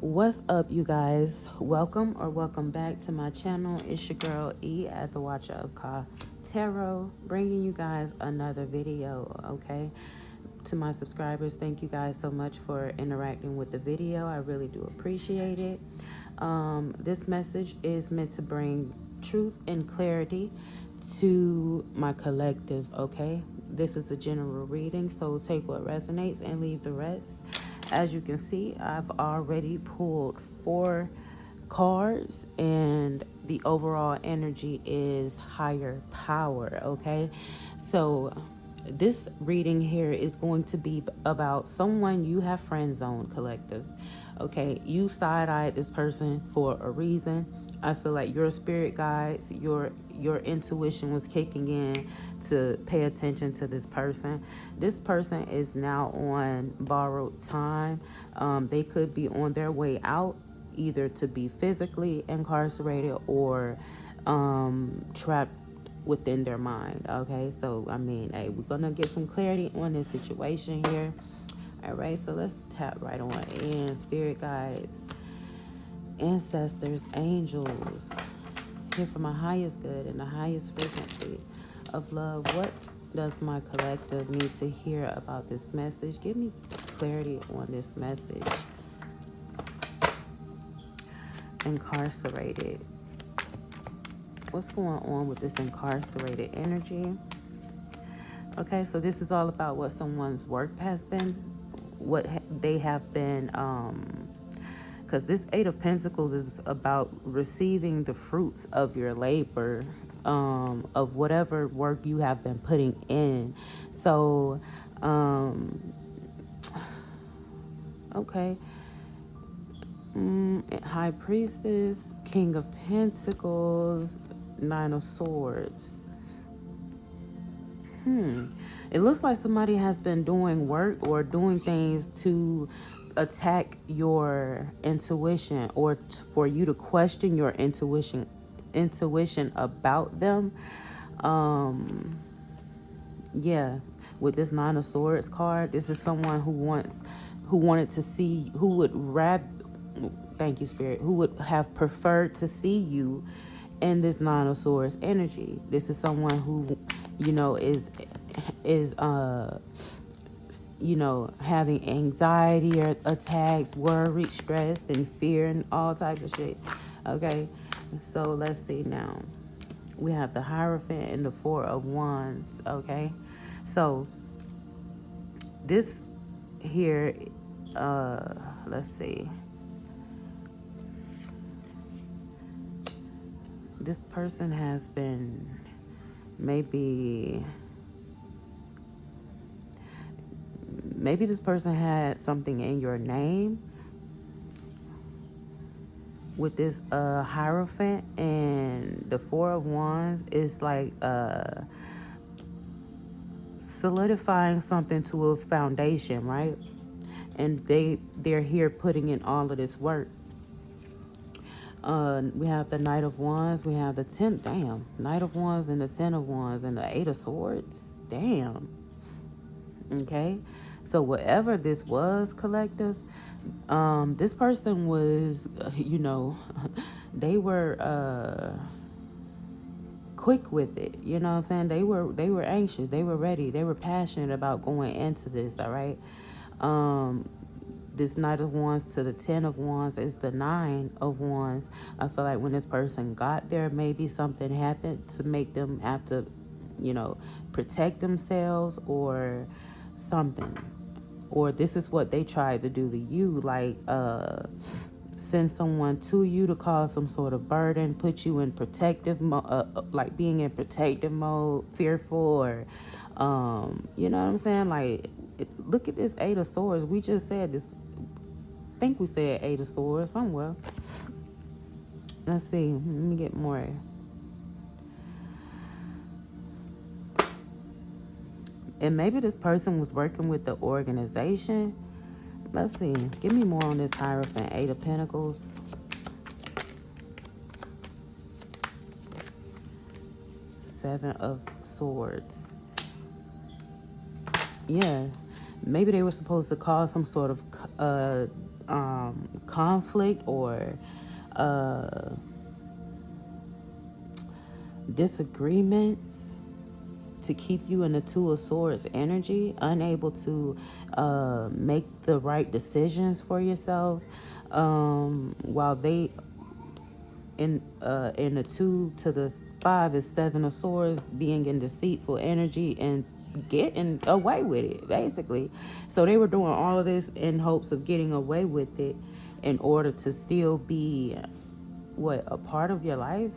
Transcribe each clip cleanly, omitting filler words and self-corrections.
What's up, you guys? Welcome or welcome back to my channel. It's your girl E at the Watcher of Ka Tarot, bringing you guys another video. Okay, to my subscribers, thank you guys so much for interacting with the video. I really do appreciate it. This message is meant to bring truth and clarity to my collective. Okay, this is a general reading, so take what resonates and leave the rest. As you can see, I've already pulled 4 cards and the overall energy is higher power. Okay, so this reading here is going to be about someone you have friend zone, collective. Okay, you side-eyed this person for a reason. I feel like your spirit guides, your intuition was kicking in to pay attention to this person. This person is now on borrowed time. They could be on their way out, either to be physically incarcerated or trapped within their mind. Okay, so I mean, hey, we're gonna get some clarity on this situation here. All right, so let's tap right on in. Spirit guides, ancestors, angels, here for my highest good and the highest frequency of love. What does my collective need to hear about this message? Give me clarity on this message. Incarcerated. What's going on with this incarcerated energy? Okay, so this is all about what someone's work has been, what they have been, because this 8 of Pentacles is about receiving the fruits of your labor, of whatever work you have been putting in. So, okay. High Priestess, King of Pentacles, 9 of Swords. It looks like somebody has been doing work or doing things to attack your intuition, or for you to question your intuition about them. Yeah, with this 9 of Swords card, this is someone who wanted to see, who would thank you, Spirit, who would have preferred to see you in this 9 of Swords energy. This is someone who, is having anxiety or attacks, worry, stress, and fear, and all types of shit. Okay, so let's see now. We have the Hierophant and the 4 of Wands. Okay, so this here, let's see. This person has been maybe this person had something in your name with this Hierophant, and the 4 of Wands is like solidifying something to a foundation, right? And they're here putting in all of this work. We have the Knight of Wands, we have the Knight of Wands and the 10 of Wands and the 8 of Swords. Damn. Okay, so whatever this was, collective, this person was, they were quick with it. You know what I'm saying? They were anxious, they were ready, they were passionate about going into this. All right. This Knight of Wands to the 10 of Wands is the 9 of Wands. I feel like when this person got there, maybe something happened to make them have to, protect themselves or something. Or this is what they tried to do to you, like send someone to you to cause some sort of burden, put you in protective mode, like being in protective mode, fearful, or you know what I'm saying? Like, look at this 8 of Swords. We just said this. I think we said 8 of Swords somewhere. Let's see. Let me get more. And maybe this person was working with the organization. Let's see. Give me more on this Hierophant. 8 of Pentacles. Seven of Swords. Yeah. Maybe they were supposed to cause some sort of conflict or disagreements to keep you in the Two of Swords energy, unable to make the right decisions for yourself, while they in the 2 to the 5 is 7 of Swords, being in deceitful energy and getting away with it, basically. So they were doing all of this in hopes of getting away with it in order to still be a part of your life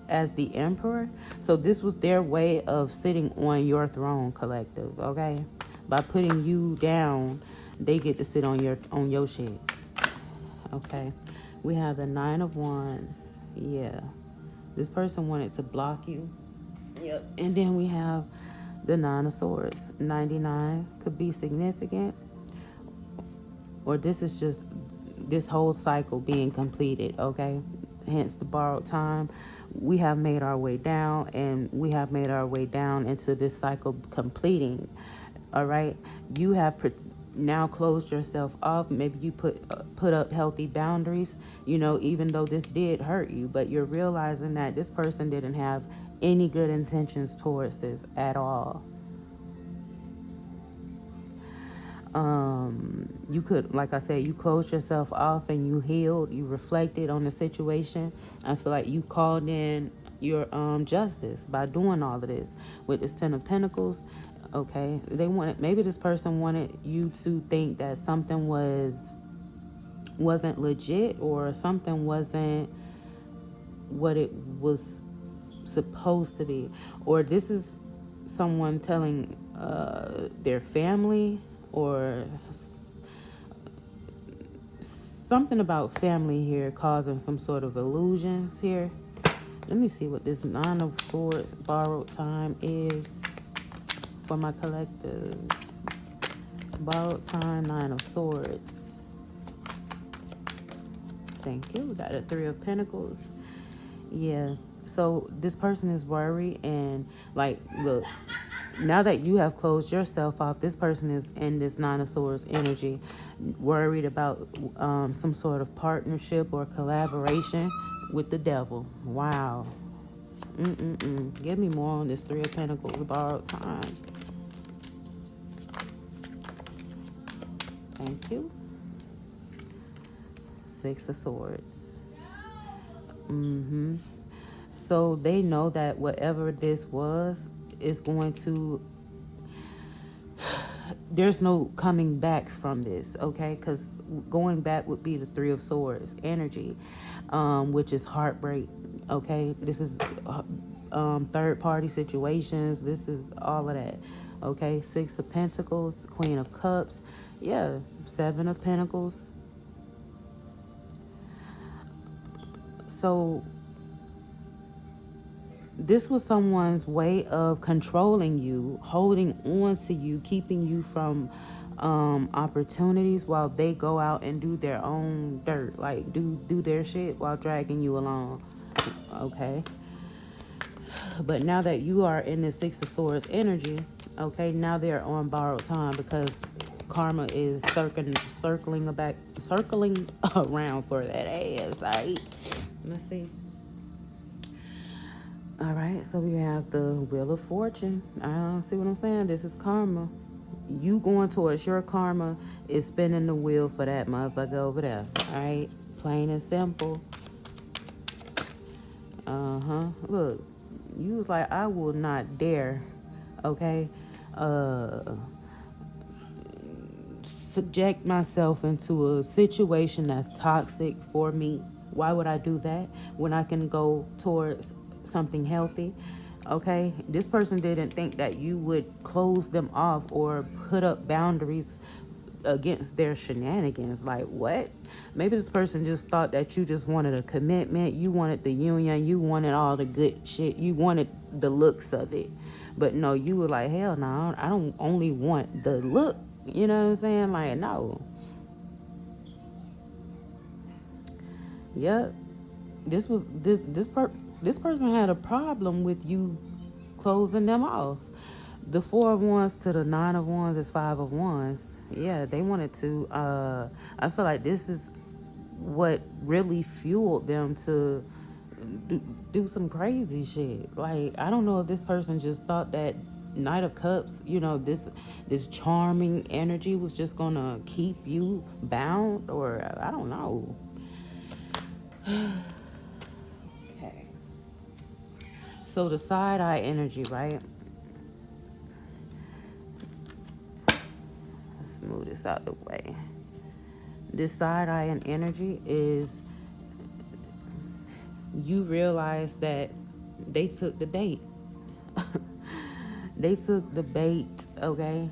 as the Emperor. So this was their way of sitting on your throne, collective, okay? By putting you down, they get to sit on your shit. Okay. We have the 9 of Wands. Yeah. This person wanted to block you. Yep. And then we have the 9 of Swords. 99 could be significant. Or this is just this whole cycle being completed, okay? Hence the borrowed time. We have made our way down, and we have made our way down into this cycle completing. All right. You have now closed yourself off. Maybe you put up healthy boundaries, even though this did hurt you, but you're realizing that this person didn't have any good intentions towards this at all. You could, like I said, you closed yourself off and you healed, you reflected on the situation. I feel like you called in your justice by doing all of this with this 10 of Pentacles. Okay, maybe this person wanted you to think that something wasn't legit, or something wasn't what it was supposed to be. Or this is someone telling their family, or something about family here causing some sort of illusions here. Let me see what this 9 of Swords borrowed time is for my collective. Borrowed time, 9 of Swords. Thank you. We got a 3 of Pentacles. Yeah. So this person is worried, and look, now that you have closed yourself off, this person is in this 9 of Swords energy, worried about some sort of partnership or collaboration with the devil. Wow. Give me more on this 3 of Pentacles, borrowed time. Thank you. 6 of Swords. So they know that whatever this was is going to, there's no coming back from this, okay? Because going back would be the 3 of Swords energy, which is heartbreak, okay? This is third party situations. This is all of that, okay? 6 of Pentacles, Queen of Cups, yeah, 7 of Pentacles. So this was someone's way of controlling you, holding on to you, keeping you from opportunities while they go out and do their own dirt, like do their shit while dragging you along, okay? But now that you are in the 6 of Swords energy, okay, now they're on borrowed time because karma is circling around for that ass, right? Let's see. All right, so we have the Wheel of Fortune. See what I'm saying? This is karma. You going towards your karma is spinning the wheel for that motherfucker over there. All right, plain and simple. Look, you was like, I will not dare, okay, subject myself into a situation that's toxic for me. Why would I do that when I can go towards something healthy? Okay, this person didn't think that you would close them off or put up boundaries against their shenanigans. Like, what? Maybe this person just thought that you just wanted a commitment, you wanted the union, you wanted all the good shit, you wanted the looks of it. But no, you were like, hell no, I don't only want the look, you know what I'm saying? Like, no. Yep. This person had a problem with you closing them off. The Four of Wands to the Nine of Wands is Five of Wands. Yeah, they wanted to, I feel like this is what really fueled them to do some crazy shit. Like, I don't know if this person just thought that Knight of Cups, you know, this charming energy was just gonna keep you bound, or I don't know. Okay. So the side eye energy, right? Let's move this out the way. This side eye and energy is, you realize that they took the bait. They took the bait, okay?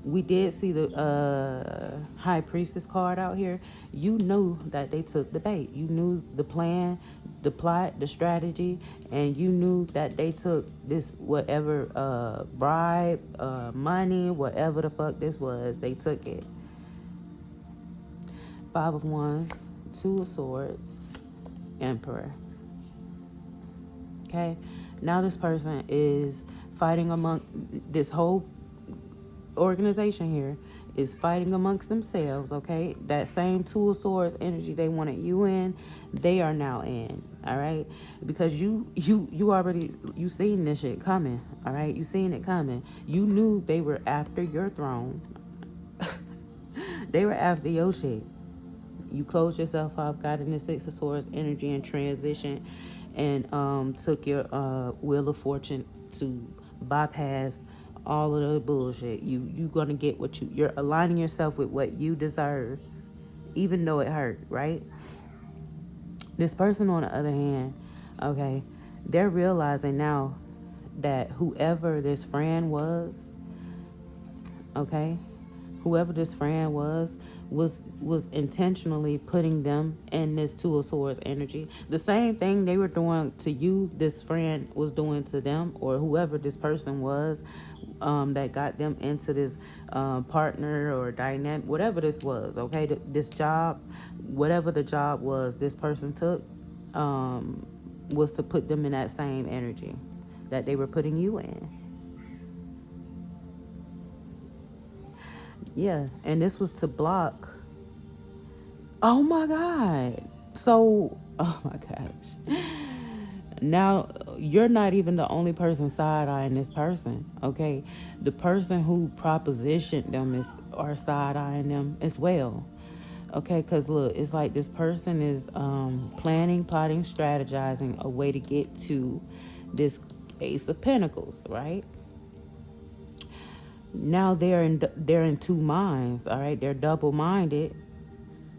We did see the High Priestess card out here. You knew that they took the bait. You knew the plan, the plot, the strategy, and you knew that they took this whatever bribe, money, whatever the fuck this was, they took it. Five of Wands, Two of Swords, Emperor. Okay? Now this person is fighting among this whole organization here is fighting amongst themselves, okay? That same Two of Swords energy they wanted you in, they are now in, all right? Because you already, you seen this shit coming, all right? You seen it coming. You knew they were after your throne. They were after your shit. You closed yourself off, got in the Six of Swords energy and transition, and took your Wheel of Fortune to bypass all of the bullshit. You gonna get what you're aligning yourself with what you deserve, even though it hurt, right? This person, on the other hand, okay, they're realizing now that whoever this friend was, okay, whoever this friend was intentionally putting them in this Two of Swords energy. The same thing they were doing to you, this friend was doing to them, or whoever this person was that got them into this partner or dynamic, whatever this was, okay? This job, whatever the job was this person took, was to put them in that same energy that they were putting you in. Yeah, and this was to block. Oh my God. So, oh my gosh. Now, you're not even the only person side-eyeing this person, okay? The person who propositioned them are side-eyeing them as well, okay? Because look, it's like this person is planning, plotting, strategizing a way to get to this Ace of Pentacles, right? Now they're in two minds, all right? They're double-minded,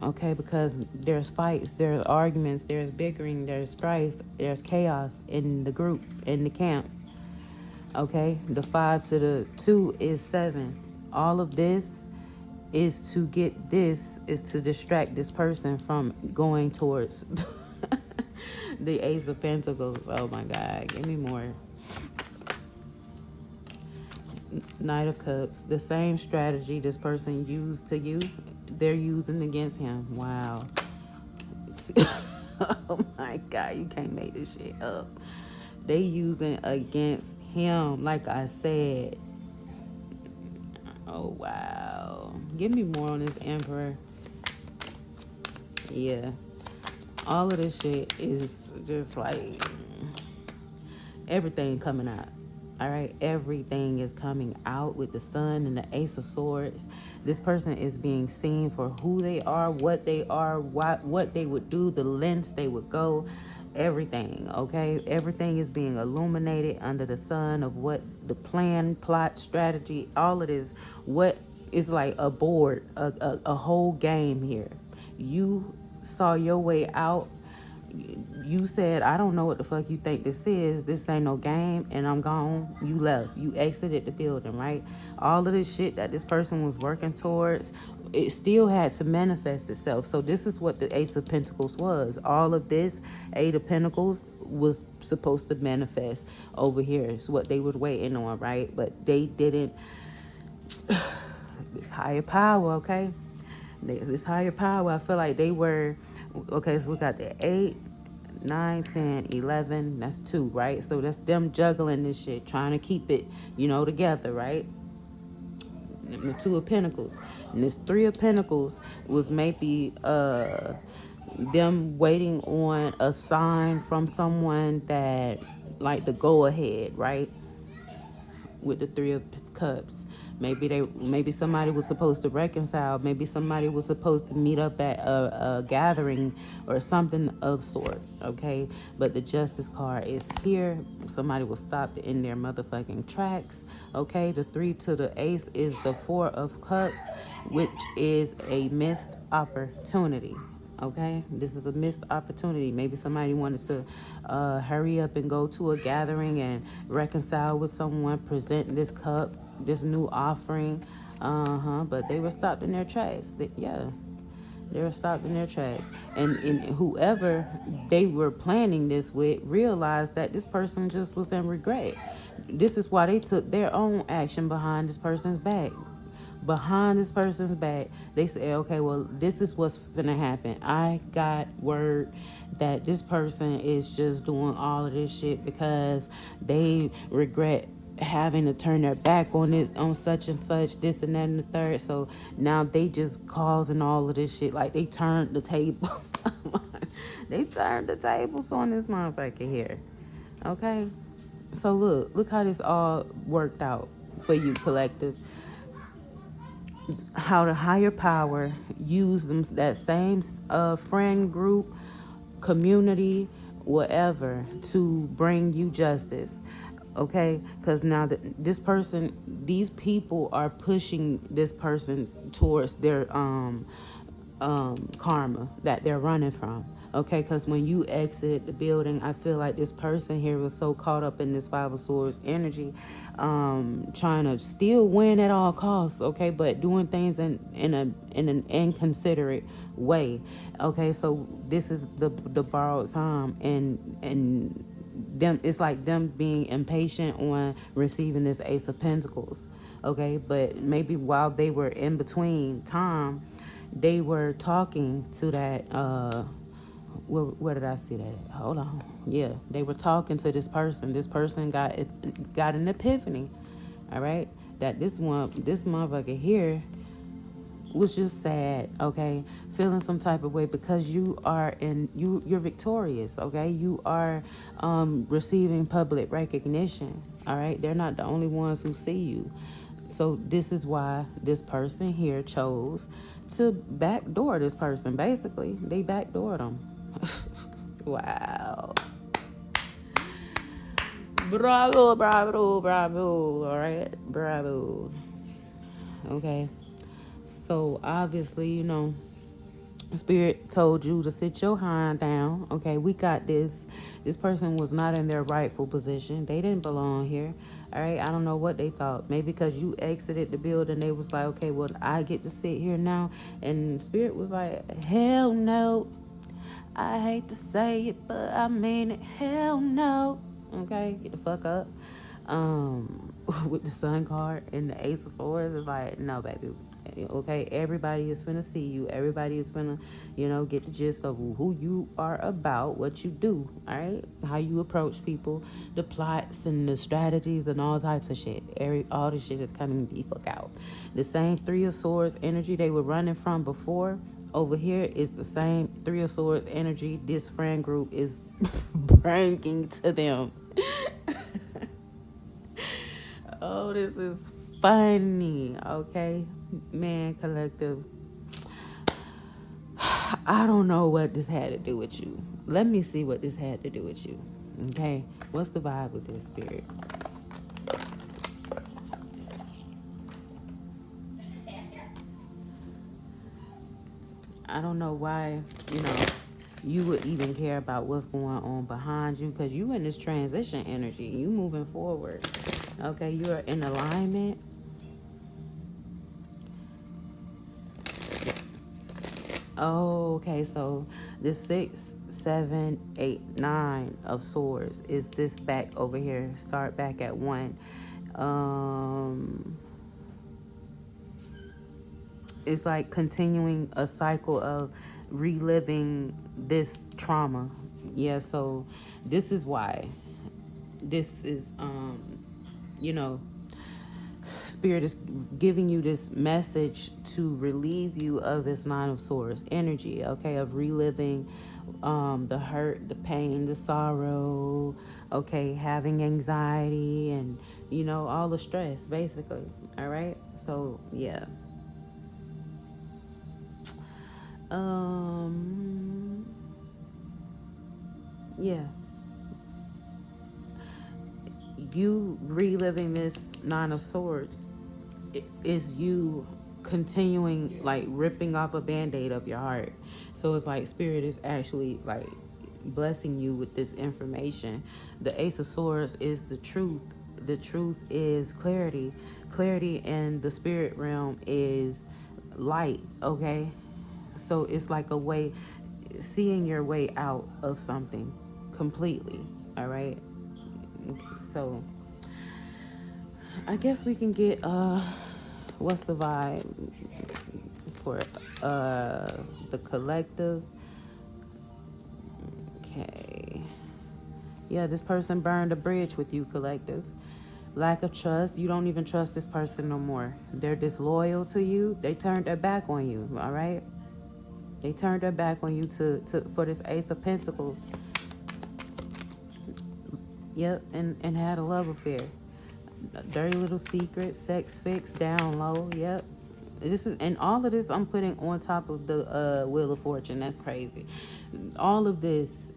okay? Because there's fights, there's arguments, there's bickering, there's strife, there's chaos in the group, in the camp, okay? The 5 to the 2 is 7. All of this is to distract this person from going towards the Ace of Pentacles. Oh my God, give me more. Knight of Cups, the same strategy this person used to you, they're using against him. Wow. Oh my God, you can't make this shit up. They using against him, like I said. Oh wow. Give me more on this Emperor. Yeah. All of this shit is just like everything coming out. All right, everything is coming out with the Sun and the Ace of Swords. This person is being seen for who they are, what they are, what they would do, the lengths they would go, everything, okay? Everything is being illuminated under the sun of what the plan, plot, strategy, all of this, what is like a board, a whole game here. You saw your way out. You said, I don't know what the fuck you think this is. This ain't no game, and I'm gone. You left. You exited the building, right? All of this shit that this person was working towards, it still had to manifest itself. So this is what the Ace of Pentacles was. All of this, Eight of Pentacles, was supposed to manifest over here. It's what they were waiting on, right? But they didn't. This higher power, okay? This higher power, I feel like they were. Okay, so we got the 8, 9, 10, 11. That's 2, right? So that's them juggling this shit, trying to keep it, together, right? The 2 of Pentacles. And this 3 of Pentacles was maybe them waiting on a sign from someone that, like, the go ahead, right? With the 3 of Cups. Maybe somebody was supposed to reconcile. Maybe somebody was supposed to meet up at a gathering or something of sort, okay? But the Justice card is here. Somebody was stopped in their motherfucking tracks, okay? The 3 to the Ace is the 4 of Cups, which is a missed opportunity. Okay, this is a missed opportunity. Maybe somebody wanted to hurry up and go to a gathering and reconcile with someone, present this cup, this new offering. But they were stopped in their tracks. They were stopped in their tracks. And whoever they were planning this with realized that this person just was in regret. This is why they took their own action behind this person's back. They say, okay, well, this is what's gonna happen. I got word that this person is just doing all of this shit because they regret having to turn their back on it, on such and such, this and that and the third. So now they just causing all of this shit. Like, they turned the table. They turned the tables on this motherfucker here. Okay? So look how this all worked out for you, collective. How the higher power used them, that same friend group, community, whatever, to bring you justice. Okay, because now these people are pushing this person towards their karma that they're running from. Okay, because when you exited the building, I feel like this person here was so caught up in this 5 of Swords energy, trying to still win at all costs. Okay, but doing things in an inconsiderate way. Okay, so this is the borrowed time, and them, it's like them being impatient on receiving this Ace of Pentacles. Okay, but maybe while they were in between time, they were talking to that where did I see that? Hold on. Yeah, they were talking to this person. This person got an epiphany. All right, that this motherfucker here was just sad, okay, feeling some type of way because you're victorious, okay, you are receiving public recognition. All right, they're not the only ones who see you. So this is why this person here chose to backdoor this person. Basically, they backdoored them. Wow. Bravo. All right, bravo. Okay. So obviously, Spirit told you to sit your hind down. Okay, we got this. This person was not in their rightful position. They didn't belong here. All right, I don't know what they thought. Maybe because you exited the building, they was like, okay, well, I get to sit here now. And Spirit was like, hell no. I hate to say it, but I mean it. Hell no. Okay, get the fuck up. With the Sun card and the Ace of Swords, it's like, no, baby. Okay, everybody is finna see you. Everybody is finna, get the gist of who you are about, what you do, all right? How you approach people, the plots and the strategies and all types of shit. All this shit is coming the fuck out. The same 3 of Swords energy they were running from before, over here is the same 3 of Swords energy this friend group is bringing to them. Oh, this is funny, okay? Man, collective. I don't know what this had to do with you. Let me see what this had to do with you, okay? What's the vibe with this, Spirit? I don't know why, you would even care about what's going on behind you, because you in this transition energy. You moving forward. Okay, you're in alignment. Oh, okay, so the 6, 7, 8, 9 of Swords is this back over here. Start back at 1. It's like continuing a cycle of reliving this trauma, Yeah, so this is why. This is, you know, Spirit is giving you this message to relieve you of this Nine of Swords energy, okay, of reliving the hurt, the pain, the sorrow, okay, having anxiety and, you know, all the stress, basically, all right? So, yeah. Yeah. You reliving this Nine of Swords is you continuing, like, ripping off a band-aid of your heart. So it's like Spirit is actually like blessing you with this information. The Ace of Swords is the truth. The truth is clarity. Clarity in the spirit realm is light, okay? So it's like a way, seeing your way out of something completely, all right? So I guess we can get what's the vibe for the collective. Okay. Yeah, this person burned a bridge with you, collective. Lack of trust. You don't even trust this person no more. They're disloyal to you. They turned their back on you, all right? They turned their back on you for this Ace of Pentacles. Yep, and had a love affair. Dirty little secret, sex fix, down low. Yep. This is, and all of this I'm putting on top of the Wheel of Fortune. That's crazy. All of this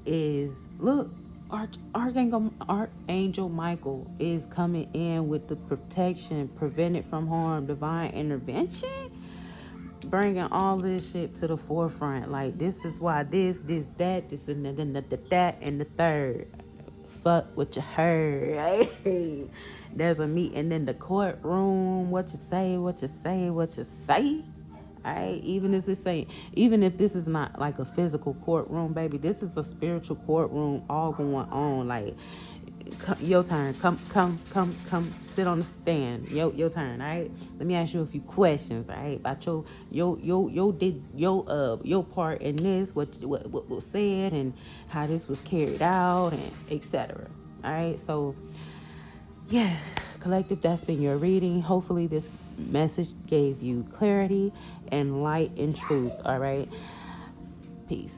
is, look, Archangel Michael is coming in with the protection, prevented from harm, divine intervention, bringing all this shit to the forefront. Like, this is why this, that, this, and that, and the third. Fuck what you heard. Hey, there's a meeting in the courtroom. What you say, what you say, what you say. All right, even if this is not like a physical courtroom, baby, this is a spiritual courtroom, all going on. Like, your turn. Come. Sit on the stand. Your turn. All right. Let me ask you a few questions. All right, about your part in this, what was said, and how this was carried out, and etc. All right. So, yeah, collective, that's been your reading. Hopefully, this message gave you clarity and light and truth. All right. Peace.